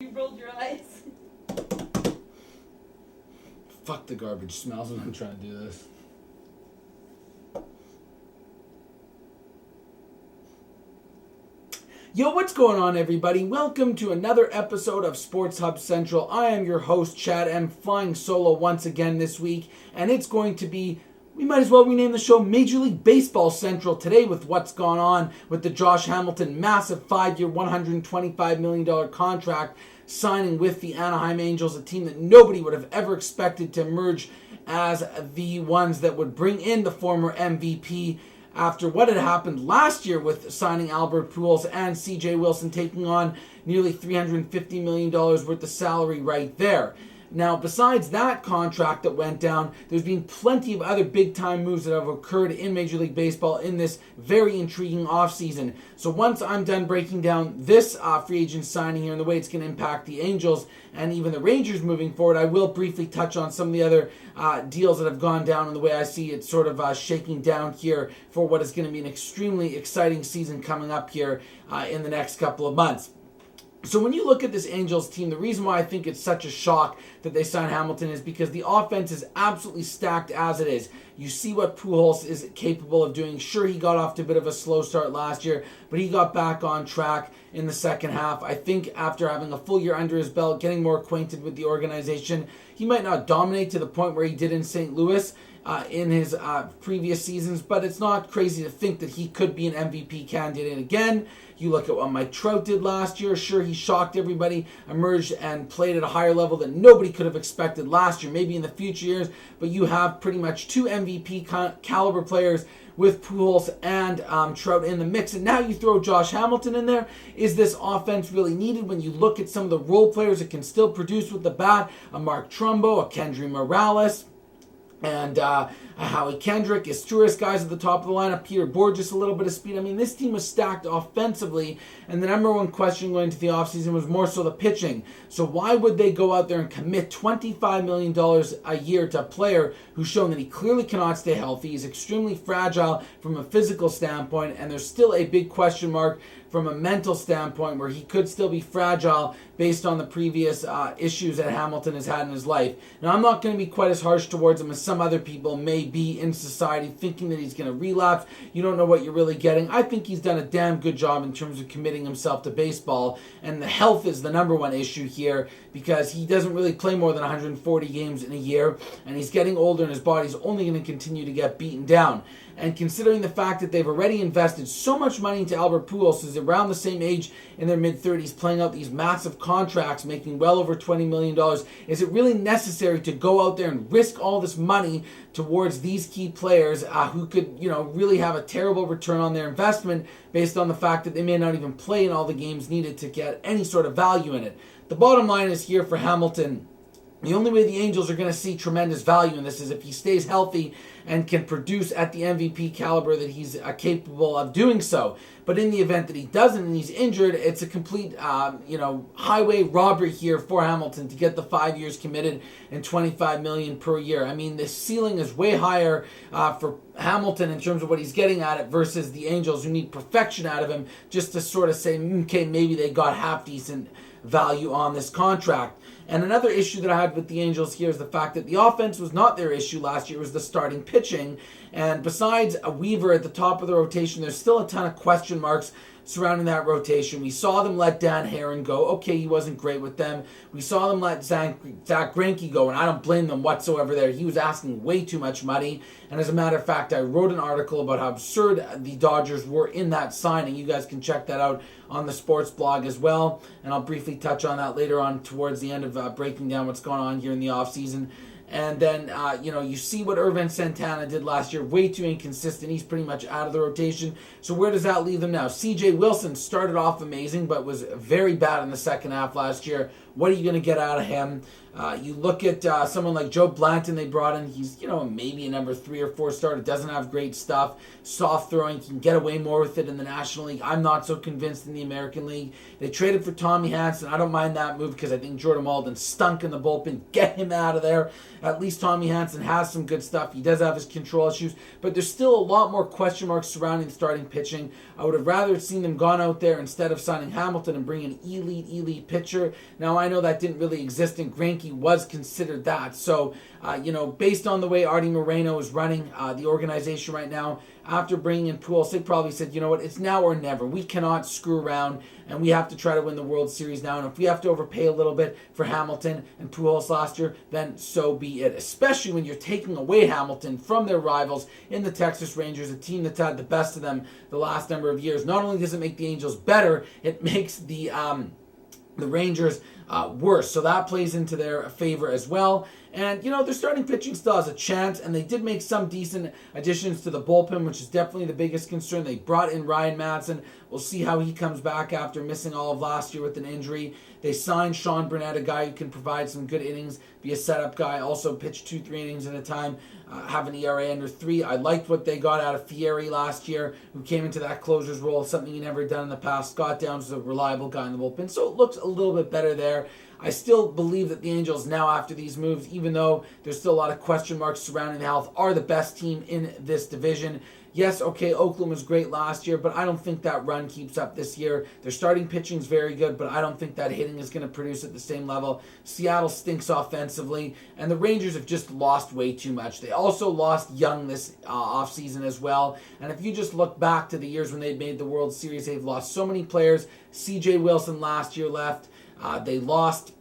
You rolled your eyes. Fuck the garbage smells when I'm trying to do this. Yo, what's going on, everybody? Welcome to another episode of Sports Hub Central. I am your host, Chad. I'm flying solo once again this week, and it's going to be, we might as well rename the show Major League Baseball Central today with what's gone on with the Josh Hamilton massive 5-year, $125 million contract signing with the Anaheim Angels, a team that nobody would have ever expected to emerge as the ones that would bring in the former MVP after what had happened last year with signing Albert Pujols and CJ Wilson taking on nearly $350 million worth of salary right there. Now, besides that contract that went down, there's been plenty of other big-time moves that have occurred in Major League Baseball in this very intriguing offseason. So once I'm done breaking down this free agent signing here and the way it's going to impact the Angels and even the Rangers moving forward, I will briefly touch on some of the other deals that have gone down and the way I see it sort of shaking down here for what is going to be an extremely exciting season coming up here in the next couple of months. So when you look at this Angels team, the reason why I think it's such a shock that they signed Hamilton is because the offense is absolutely stacked as it is. You see what Pujols is capable of doing. Sure, he got off to a bit of a slow start last year, but he got back on track in the second half. I think after having a full year under his belt, getting more acquainted with the organization, he might not dominate to the point where he did in St. Louis in his previous seasons, but it's not crazy to think that he could be an MVP candidate again. You look at what Mike Trout did last year. Sure, he shocked everybody, emerged and played at a higher level that nobody could have expected last year, maybe in the future years, but you have pretty much two MVP caliber players with Pujols and Trout in the mix. And now you throw Josh Hamilton in there. Is this offense really needed when you look at some of the role players that can still produce with the bat? A Mark Trumbo, a Kendry Morales, and Howie Kendrick, his tourist guys at the top of the lineup, Peter Bourjos, a little bit of speed. I mean, this team was stacked offensively, and the number one question going into the offseason was more so the pitching. So why would they go out there and commit $25 million a year to a player who's shown that he clearly cannot stay healthy? He's extremely fragile from a physical standpoint, and there's still a big question mark from a mental standpoint where he could still be fragile based on the previous issues that Hamilton has had in his life. Now, I'm not going to be quite as harsh towards him as some other people may be in society, thinking that he's going to relapse. You don't know what you're really getting. I think he's done a damn good job in terms of committing himself to baseball, and the health is the number one issue here because he doesn't really play more than 140 games in a year, and he's getting older and his body's only going to continue to get beaten down. And considering the fact that they've already invested so much money into Albert Pujols, who's around the same age in their mid-30s, playing out these massive contracts, making well over $20 million, is it really necessary to go out there and risk all this money towards these key players who could, really have a terrible return on their investment based on the fact that they may not even play in all the games needed to get any sort of value in it? The bottom line is here for Hamilton, the only way the Angels are going to see tremendous value in this is if he stays healthy and can produce at the MVP caliber that he's capable of doing so. But in the event that he doesn't and he's injured, it's a complete, highway robbery here for Hamilton to get the 5 years committed and $25 million per year. I mean, the ceiling is way higher for Hamilton in terms of what he's getting at it versus the Angels who need perfection out of him just to sort of say, okay, maybe they got half decent value on this contract. And another issue that I had with the Angels here is the fact that the offense was not their issue last year. It was the starting pitching. And besides a Weaver at the top of the rotation, there's still a ton of question marks surrounding that rotation. We saw them let Dan Herron go. Okay, he wasn't great with them. We saw them let Zach Greinke go, and I don't blame them whatsoever there. He was asking way too much money. And as a matter of fact, I wrote an article about how absurd the Dodgers were in that signing. You guys can check that out on the sports blog as well. And I'll briefly touch on that later on towards the end of breaking down what's going on here in the offseason. And then, you see what Ervin Santana did last year. Way too inconsistent. He's pretty much out of the rotation. So where does that leave them now? CJ Wilson started off amazing, but was very bad in the second half last year. What are you going to get out of him? You look at someone like Joe Blanton they brought in. He's, maybe a number 3 or 4 starter. Doesn't have great stuff. Soft throwing. Can get away more with it in the National League. I'm not so convinced in the American League. They traded for Tommy Hanson. I don't mind that move because I think Jordan Malden stunk in the bullpen. Get him out of there. At least Tommy Hansen has some good stuff. He does have his control issues, but there's still a lot more question marks surrounding the starting pitching. I would have rather seen them gone out there instead of signing Hamilton and bring an elite pitcher. Now, I know that didn't really exist, and Greinke was considered that. So, based on the way Artie Moreno is running the organization right now, after bringing in Pujols, they probably said, you know what, it's now or never. We cannot screw around, and we have to try to win the World Series now. And if we have to overpay a little bit for Hamilton and Pujols last year, then so be it. Especially when you're taking away Hamilton from their rivals in the Texas Rangers, a team that's had the best of them the last number of years. Not only does it make the Angels better, it makes the Rangers worse. So that plays into their favor as well. And, their starting pitching still has a chance, and they did make some decent additions to the bullpen, which is definitely the biggest concern. They brought in Ryan Madsen. We'll see how he comes back after missing all of last year with an injury. They signed Sean Burnett, a guy who can provide some good innings, be a setup guy, also pitch 2-3 innings at a time, have an ERA under 3. I liked what they got out of Fieri last year, who came into that closer's role, something he never done in the past. Scott Downs was a reliable guy in the bullpen, so it looks a little bit better there. I still believe that the Angels now, after these moves, even though there's still a lot of question marks surrounding the health, are the best team in this division. Yes, okay, Oakland was great last year, but I don't think that run keeps up this year. Their starting pitching is very good, but I don't think that hitting is going to produce at the same level. Seattle stinks offensively, and the Rangers have just lost way too much. They also lost Young this offseason as well, and if you just look back to the years when they made the World Series, they've lost so many players. C.J. Wilson last year left. They lost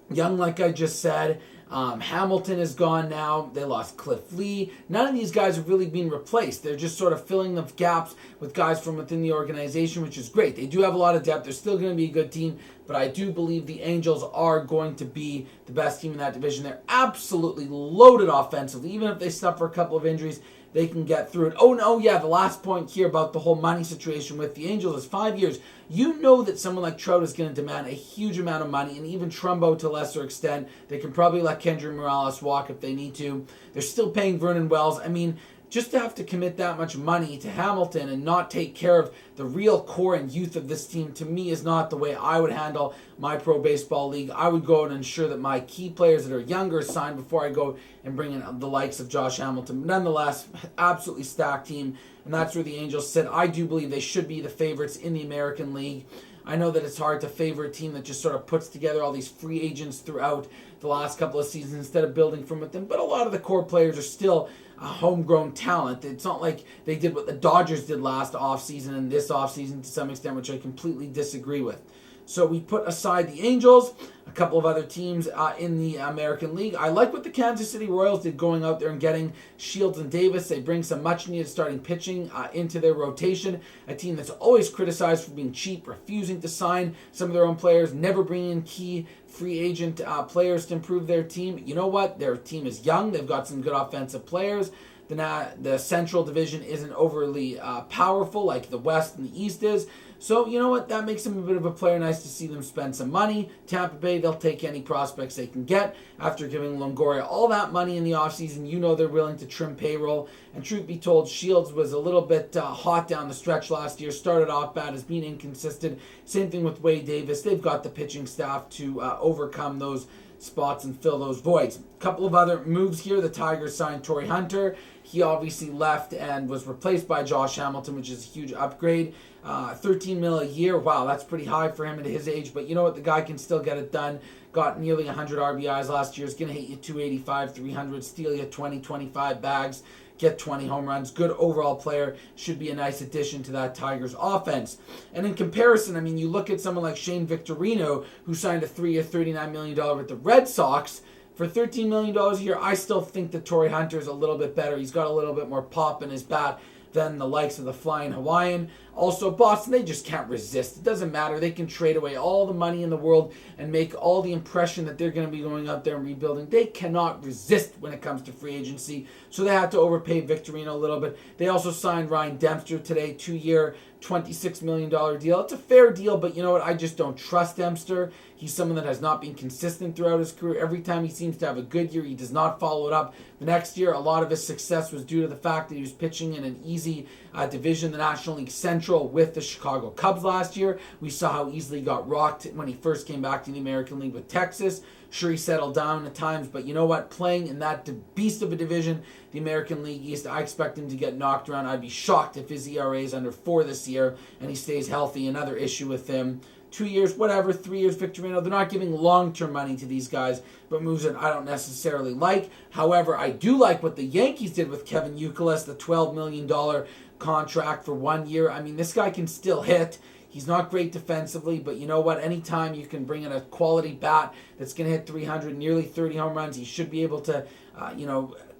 Young, like I just said. Hamilton is gone now. They lost Cliff Lee. None of these guys have really been replaced. They're just sort of filling the gaps with guys from within the organization, which is great. They do have a lot of depth. They're still going to be a good team, but I do believe the Angels are going to be the best team in that division. They're absolutely loaded offensively. Even if they suffer a couple of injuries, they can get through it. Oh, no, yeah, the last point here about the whole money situation with the Angels is 5 years. You know that someone like Trout is going to demand a huge amount of money, and even Trumbo to a lesser extent. They can probably let Kendry Morales walk if they need to. They're still paying Vernon Wells. I mean, just to have to commit that much money to Hamilton and not take care of the real core and youth of this team, to me, is not the way I would handle my pro baseball league. I would go and ensure that my key players that are younger sign before I go and bring in the likes of Josh Hamilton. Nonetheless, absolutely stacked team, and that's where the Angels sit. I do believe they should be the favorites in the American League. I know that it's hard to favor a team that just sort of puts together all these free agents throughout the last couple of seasons instead of building from within, but a lot of the core players are still homegrown talent. It's not like they did what the Dodgers did last offseason and this offseason to some extent, which I completely disagree with. So we put aside the Angels, a couple of other teams in the American League. I like what the Kansas City Royals did going out there and getting Shields and Davis. They bring some much-needed starting pitching into their rotation. A team that's always criticized for being cheap, refusing to sign some of their own players, never bringing in key free agent players to improve their team. You know what? Their team is young. They've got some good offensive players. The Central Division isn't overly powerful like the West and the East is. So, you know what? That makes them a bit of a player. Nice to see them spend some money. Tampa Bay, they'll take any prospects they can get. After giving Longoria all that money in the offseason, you know they're willing to trim payroll. And truth be told, Shields was a little bit hot down the stretch last year. Started off bad, has been inconsistent. Same thing with Wade Davis. They've got the pitching staff to overcome those spots and fill those voids. A couple of other moves here. The Tigers signed Torrey Hunter. He obviously left and was replaced by Josh Hamilton, which is a huge upgrade. $13 million a year. Wow, that's pretty high for him at his age. But you know what? The guy can still get it done. Got nearly 100 RBIs last year. Is going to hit you 285, 300, steal you 20, 25 bags, get 20 home runs. Good overall player. Should be a nice addition to that Tigers offense. And in comparison, I mean, you look at someone like Shane Victorino, who signed a 3-year, $39 million with the Red Sox. For $13 million a year, I still think that Torrey Hunter is a little bit better. He's got a little bit more pop in his bat than the likes of the Flying Hawaiian. Also, Boston, they just can't resist. It doesn't matter. They can trade away all the money in the world and make all the impression that they're going to be going out there and rebuilding. They cannot resist when it comes to free agency, so they had to overpay Victorino a little bit. They also signed Ryan Dempster today, 2-year, $26 million deal. It's a fair deal, but you know what? I just don't trust Dempster. He's someone that has not been consistent throughout his career. Every time he seems to have a good year, he does not follow it up. The next year, a lot of his success was due to the fact that he was pitching in an easy division, the National League Central, with the Chicago Cubs last year. We saw how easily he got rocked when he first came back to the American League with Texas. Sure, he settled down at times, but you know what? Playing in that beast of a division, the American League East, I expect him to get knocked around. I'd be shocked if his ERA is under 4 this year and he stays healthy. Another issue with him. 2 years, whatever, 3 years, Victorino. They're not giving long-term money to these guys, but moves that I don't necessarily like. However, I do like what the Yankees did with Kevin Youkilis, the $12 million contract for 1 year. I mean, this guy can still hit. He's not great defensively, but you know what? Anytime you can bring in a quality bat that's going to hit 300, nearly 30 home runs, he should be able to,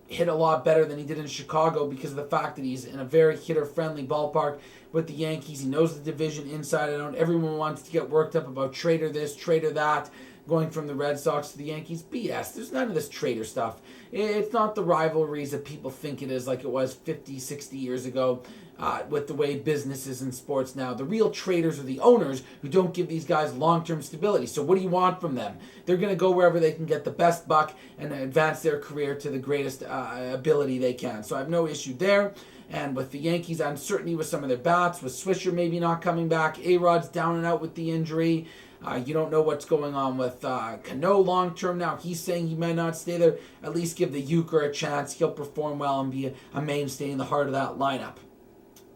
hit a lot better than he did in Chicago because of the fact that he's in a very hitter-friendly ballpark with the Yankees. He knows the division inside and out. Everyone wants to get worked up about trader this, trader that, going from the Red Sox to the Yankees. BS. There's none of this trader stuff. It's not the rivalries that people think it is like it was 50, 60 years ago with the way business is in sports now. The real traders are the owners who don't give these guys long-term stability. So what do you want from them? They're going to go wherever they can get the best buck and advance their career to the greatest ability they can. So I have no issue there. And with the Yankees, uncertainty with some of their bats, with Swisher maybe not coming back, A-Rod's down and out with the injury. You don't know what's going on with Cano long-term now. He's saying he might not stay there. At least give the Euchre a chance. He'll perform well and be a mainstay in the heart of that lineup.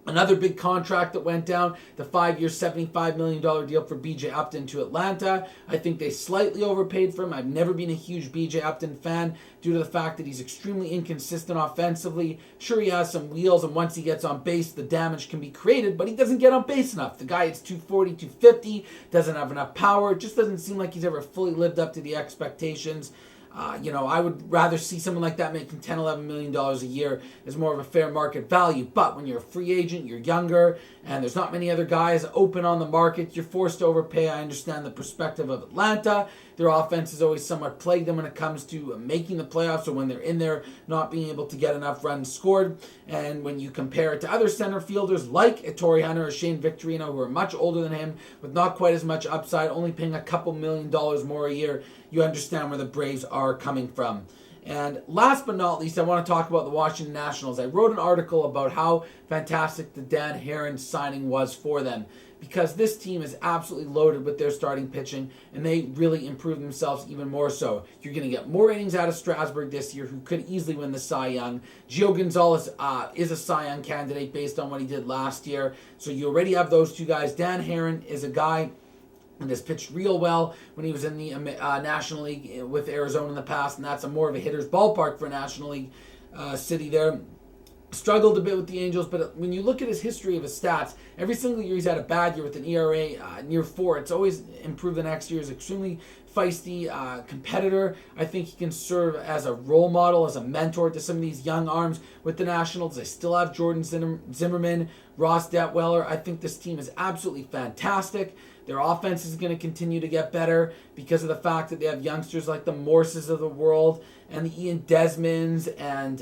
Another big contract that went down, the 5-year, $75 million deal for B.J. Upton to Atlanta. I think they slightly overpaid for him. I've never been a huge B.J. Upton fan due to the fact that he's extremely inconsistent offensively. Sure, he has some wheels, and once he gets on base, the damage can be created, but he doesn't get on base enough. The guy is 240, 250, doesn't have enough power. It just doesn't seem like he's ever fully lived up to the expectations. I would rather see someone like that making $10, $11 million a year as more of a fair market value. But when you're a free agent, you're younger, and there's not many other guys open on the market, you're forced to overpay. I understand the perspective of Atlanta. Their offense has always somewhat plagued them when it comes to making the playoffs, or when they're in there not being able to get enough runs scored. And when you compare it to other center fielders like Torrey Hunter or Shane Victorino, who are much older than him, with not quite as much upside, only paying a couple $1 million more a year, you understand where the Braves are coming from. And last but not least, I want to talk about the Washington Nationals. I wrote an article about how fantastic the Dan Herron signing was for them, because this team is absolutely loaded with their starting pitching, and they really improved themselves even more so. You're going to get more innings out of Strasburg this year, who could easily win the Cy Young. Gio Gonzalez is a Cy Young candidate based on what he did last year. So you already have those two guys. Dan Herron is a guy and has pitched real well when he was in the National League with Arizona in the past, and that's more of a hitter's ballpark for a National League city there. Struggled a bit with the Angels, but when you look at his history of his stats, every single year he's had a bad year with an ERA near 4. It's always improved the next year. He's extremely feisty competitor. I think he can serve as a role model, as a mentor to some of these young arms with the Nationals. They still have Jordan Zimmerman, Ross Detweiler. I think this team is absolutely fantastic. Their offense is going to continue to get better because of the fact that they have youngsters like the Morses of the world and the Ian Desmonds and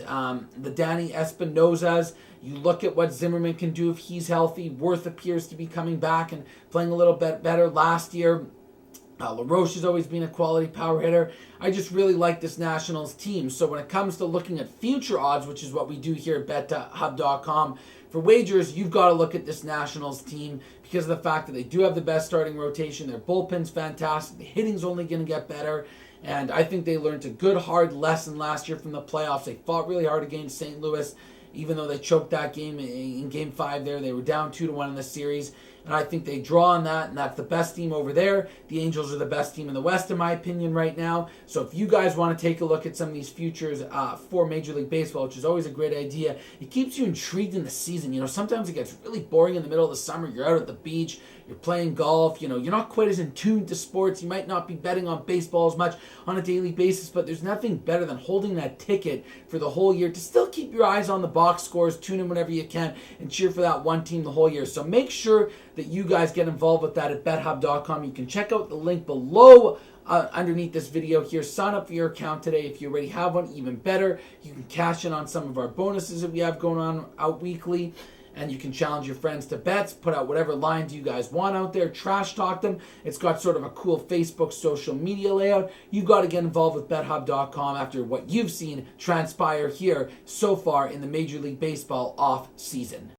the Danny Espinosas. You look at what Zimmerman can do if he's healthy. Worth appears to be coming back and playing a little bit better last year. LaRoche has always been a quality power hitter. I just really like this Nationals team. So when it comes to looking at future odds, which is what we do here at BetHubb.com, for wagers, you've got to look at this Nationals team because of the fact that they do have the best starting rotation. Their bullpen's fantastic. The hitting's only going to get better. And I think they learned a good, hard lesson last year from the playoffs. They fought really hard against St. Louis, even though they choked that game in Game 5 there. They were down 2-1 in the series. And I think they draw on that, and that's the best team over there. The Angels are the best team in the West, in my opinion, right now. So if you guys want to take a look at some of these futures for Major League Baseball, which is always a great idea, it keeps you intrigued in the season. Sometimes it gets really boring in the middle of the summer. You're out at the beach, you're playing golf, you're not quite as in tune to sports. You might not be betting on baseball as much on a daily basis, but there's nothing better than holding that ticket for the whole year to still keep your eyes on the box scores, tune in whenever you can, and cheer for that one team the whole year. So make sure that you guys get involved with that at BetHubb.com. You can check out the link below underneath this video here. Sign up for your account today. If you already have one, even better. You can cash in on some of our bonuses that we have going on out weekly. And you can challenge your friends to bets, put out whatever lines you guys want out there, trash talk them. It's got sort of a cool Facebook social media layout. You've got to get involved with BetHubb.com after what you've seen transpire here so far in the Major League Baseball off season.